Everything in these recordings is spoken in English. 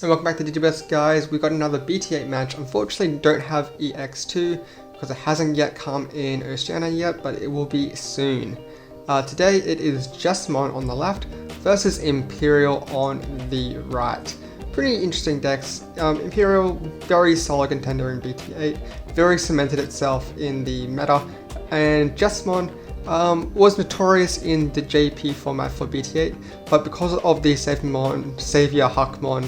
And welcome back to Digiburst, guys. We got another BT8 match. Unfortunately, don't have EX2 because it hasn't yet come in Oceania yet, but it will be soon. Today it is Jesmon on the left versus Imperial on the right. Pretty interesting decks. Imperial, very solid contender in BT8, very cemented itself in the meta, and Jesmon was notorious in the JP format for BT8, but because of the Savior Huckmon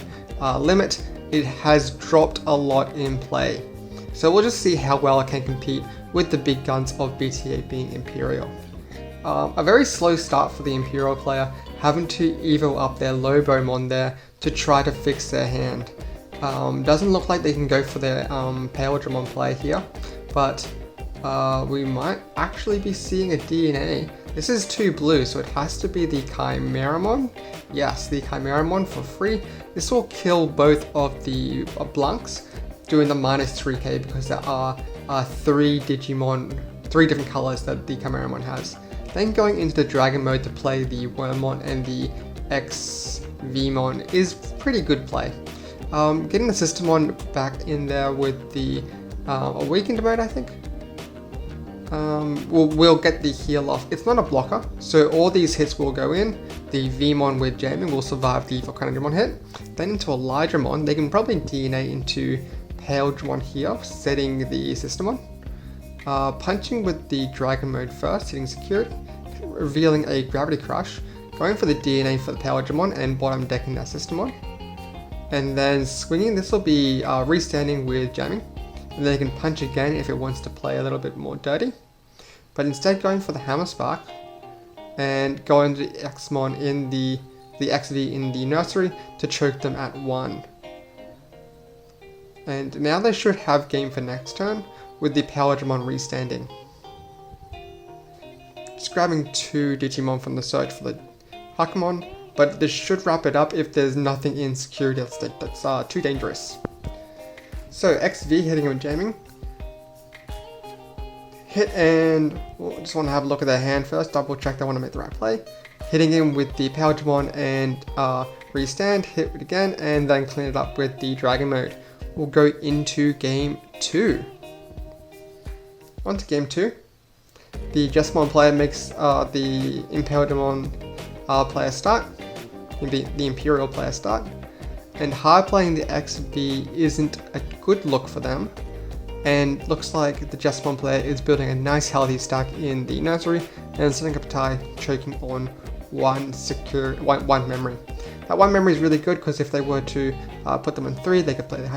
limit, it has dropped a lot in play. So we'll just see how well it can compete with the big guns of BT8 being Imperial. A very slow start for the Imperial player, having to evo up their Lobomon there to try to fix their hand. Doesn't look like they can go for their Paildramon play here, but we might actually be seeing a DNA. This is 2 blue, so it has to be the Chimeramon. Yes, the Chimeramon for free. This will kill both of the Blunks, doing the -3k because there are 3 Digimon, 3 different colors that the Chimeramon has. Then going into the Dragon mode to play the Wormmon and the XVmon is pretty good play. Getting the Systemon back in there with the Awakened mode, I think. We'll get the heal off. It's not a blocker, so all these hits will go in. The Vmon with jamming will survive the Volcanodramon hit. Then into Elytramon, they can probably DNA into Paildramon here, setting the Systemon. Punching with the Dragon mode first, hitting secured, revealing a Gravity Crush, going for the DNA for the Paildramon and bottom decking that Systemon. And then swinging, this will be restanding with jamming. And then you can punch again if it wants to play a little bit more dirty. But instead going for the Hammer Spark and going to the Xmon in the XV in the nursery to choke them at 1. And now they should have game for next turn with the Paildramon restanding. Just grabbing 2 Digimon from the search for the Huckmon, but this should wrap it up if there's nothing in security that's too dangerous. So XV hitting with jamming. Hit and just want to have a look at their hand first, double check they want to make the right play. Hitting him with the Paildramon and restand, hit it again, and then clean it up with the Dragon mode. We'll go into game 2. On to game 2. The Jesmon player makes the Paildramon player start, the Imperial player start. And hard playing the XV isn't a good look for them, and looks like the Jesmon player is building a nice healthy stack in the nursery and setting up a tie, choking on one memory. That 1 memory is really good because if they were to put them on 3, they could play the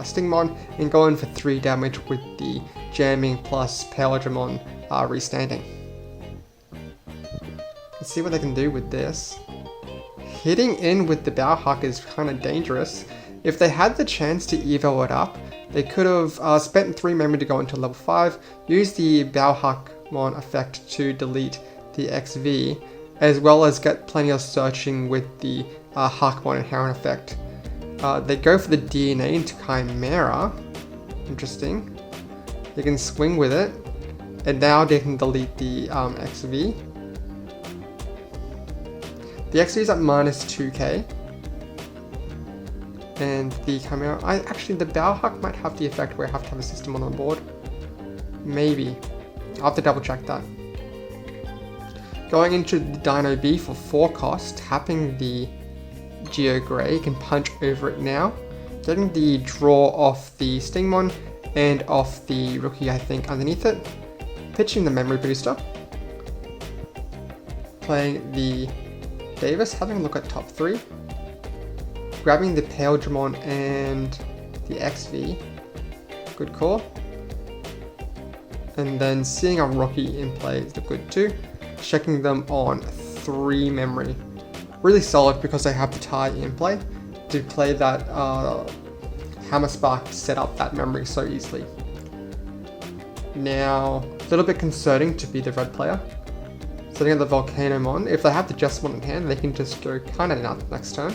Stingmon and go in for 3 damage with the jamming plus Paildramon restanding. Let's see what they can do with this. Hitting in with the Bauhack is kind of dangerous. If they had the chance to evo it up, they could have spent 3 memory to go into level 5, used the Bauhackmon effect to delete the XV, as well as get plenty of searching with the Huckmon and Heron effect. They go for the DNA into Chimera. Interesting. They can swing with it, and now they can delete the XV. The XV is at -2k, and the Chimera, actually the Bauhack might have the effect where I have to have a Systemon on board. Maybe. I'll have to double check that. Going into the Dino B for 4 cost, tapping the Geo Grey, you can punch over it now. Getting the draw off the Stingmon and off the Rookie, I think, underneath it. Pitching the Memory Booster. Playing the Davis, having a look at top 3. Grabbing the Paildramon and the XV. Good call. And then seeing a Rocky in play is good too. Checking them on 3 memory. Really solid because they have the tie in play to play that Hammer Spark to set up that memory so easily. Now, a little bit concerning to be the red player. Setting up the Volcanomon. If they have the Jesmon in hand, they can just go kind of nuts next turn.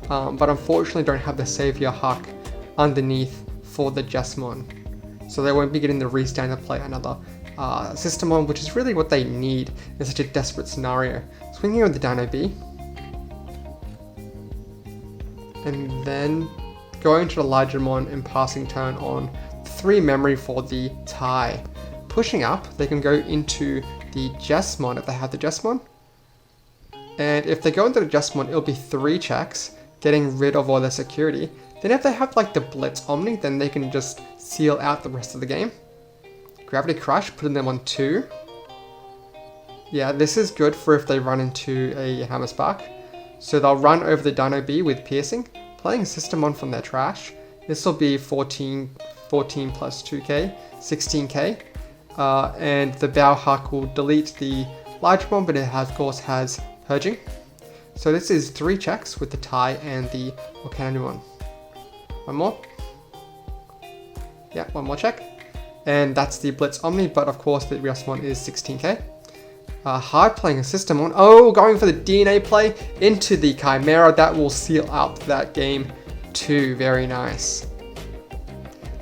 But unfortunately don't have the Savior Huck underneath for the Jesmon. So they won't be getting the restand to play another Systemon, which is really what they need in such a desperate scenario. Swinging with the Dino B. and then going to the Digimon and passing turn on 3 memory for the tie. Pushing up, they can go into the Jesmon if they have the Jesmon. And if they go into the Jesmon, it'll be 3 checks, getting rid of all their security. Then if they have like the Blitz Omni, then they can just seal out the rest of the game. Gravity Crush, putting them on 2. Yeah, this is good for if they run into a Hammer Spark. So they'll run over the Dino B with Piercing, playing a Systemon from their trash. This will be 14 plus 2k, 16k. And the Bow Huck will delete the Digimon, but it of course has Purging. So this is 3 checks with the tie and the Volcanimon. One more. Yeah, one more check. And that's the Blitz Omni, but of course the Jesmon is 16k. Hard playing a Systemon. Oh, going for the DNA play into the Chimera. That will seal up that game too. Very nice.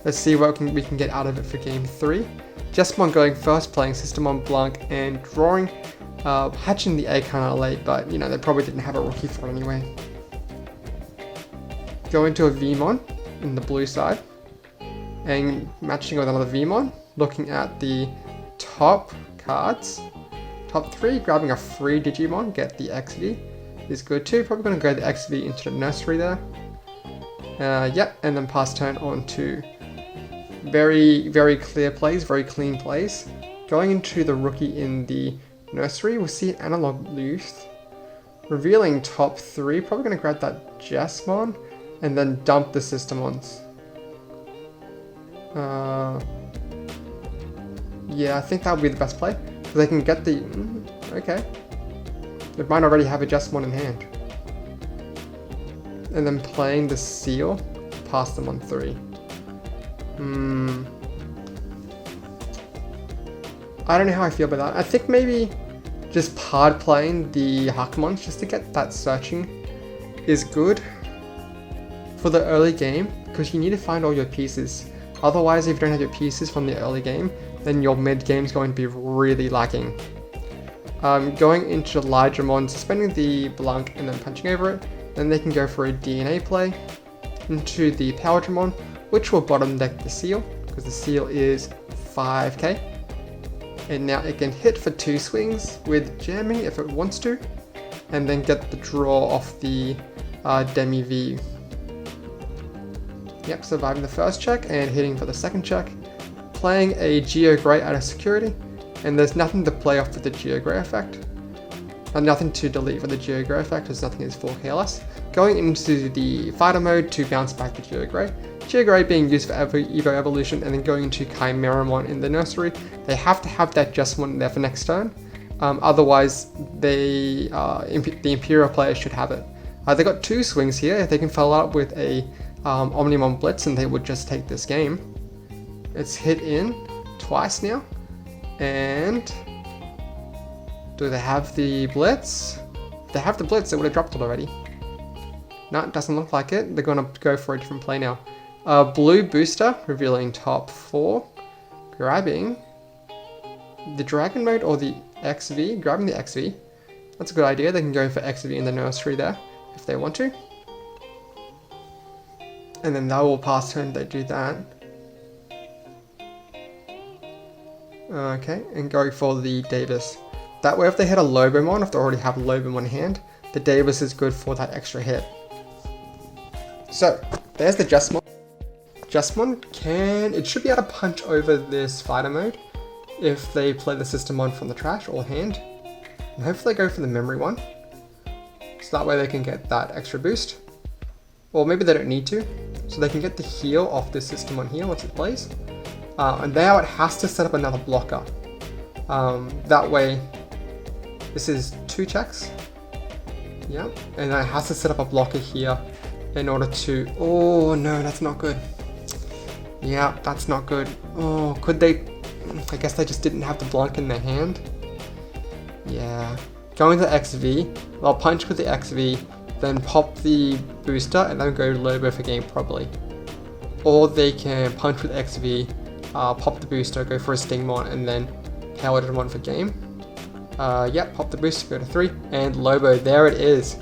Let's see what we can get out of it for game 3. Jesmon going first, playing Systemon Blanc and drawing. Hatching the A kind of late, but you know, they probably didn't have a rookie for it anyway. Going to a Vmon in the blue side and matching with another Vmon. Looking at the top cards. Top 3, grabbing a free Digimon, get the XV is good too. Probably going to go the XV into the nursery there. Yep, and then pass turn on to very, very clear plays, very clean plays. Going into the rookie in the nursery, we'll see an Analog Youth. Revealing top 3, probably going to grab that Jesmon and then dump the Systemons. Yeah, I think that would be the best play. So they can get the... okay. They might already have a Jesmon in hand. And then playing the Seal, pass them on 3. I don't know how I feel about that. I think maybe just hard playing the Hakumons just to get that searching is good for the early game, because you need to find all your pieces. Otherwise, if you don't have your pieces from the early game, then your mid game is going to be really lacking. Going into Digimon, suspending the Blanc and then punching over it, then they can go for a DNA play into the Power Digimon, which will bottom deck the Seal, because the Seal is 5k. And now it can hit for 2 swings with jamming if it wants to, and then get the draw off the Demi V. Yep, surviving the first check and hitting for the second check. Playing a Geo Grey out of security, and there's nothing to play off with the Geo Grey effect. And nothing to delete for the Geo Grey effect, because nothing is 4KLS. Going into the fighter mode to bounce back the Geo Grey. Geo Grey being used for Evo Evolution, and then going into Chimeramon in the nursery. They have to have that Jesmon there for next turn. Otherwise, the Imperial player should have it. They got 2 swings here. If they can follow up with a Omnimon Blitz, and they would just take this game. It's hit in twice now. And do they have the Blitz? If they have the Blitz, they would have dropped it already. No, it doesn't look like it. They're going to go for a different play now. Blue Booster, revealing top 4. Grabbing the Dragon Mode or the XV. Grabbing the XV. That's a good idea. They can go for XV in the nursery there if they want to. And then they will pass turn, they do that. Okay, and go for the Davis. That way if they hit a Lobomon, if they already have a Lobomon in hand, the Davis is good for that extra hit. So, there's the Jesmon. Jesmon it should be able to punch over this fighter mode if they play the Systemon from the trash or hand. And hopefully they go for the memory one. So that way they can get that extra boost. Or maybe they don't need to. So they can get the heal off this Systemon here once it plays. And now it has to set up another blocker. That way, this is 2 checks. Yeah, and then it has to set up a blocker here in order to... oh no, that's not good. Yeah, that's not good. Oh, could they... I guess they just didn't have the Blanc in their hand. Yeah. Going to the XV, they'll punch with the XV, then pop the booster, and then go Lobo for game probably. Or they can punch with XV, pop the booster, go for a Stingmon, and then Power Digimon for game. Yep, pop the booster, go to 3, and Lobo, there it is.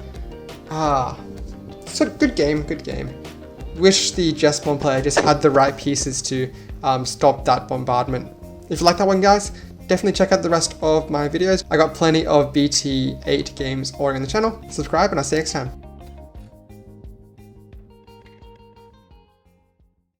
So good game, good game. Wish the Jesmon player just had the right pieces to stop that bombardment. If you like that one, guys, definitely check out the rest of my videos. I got plenty of BT8 games already on the channel. Subscribe and I'll see you next time.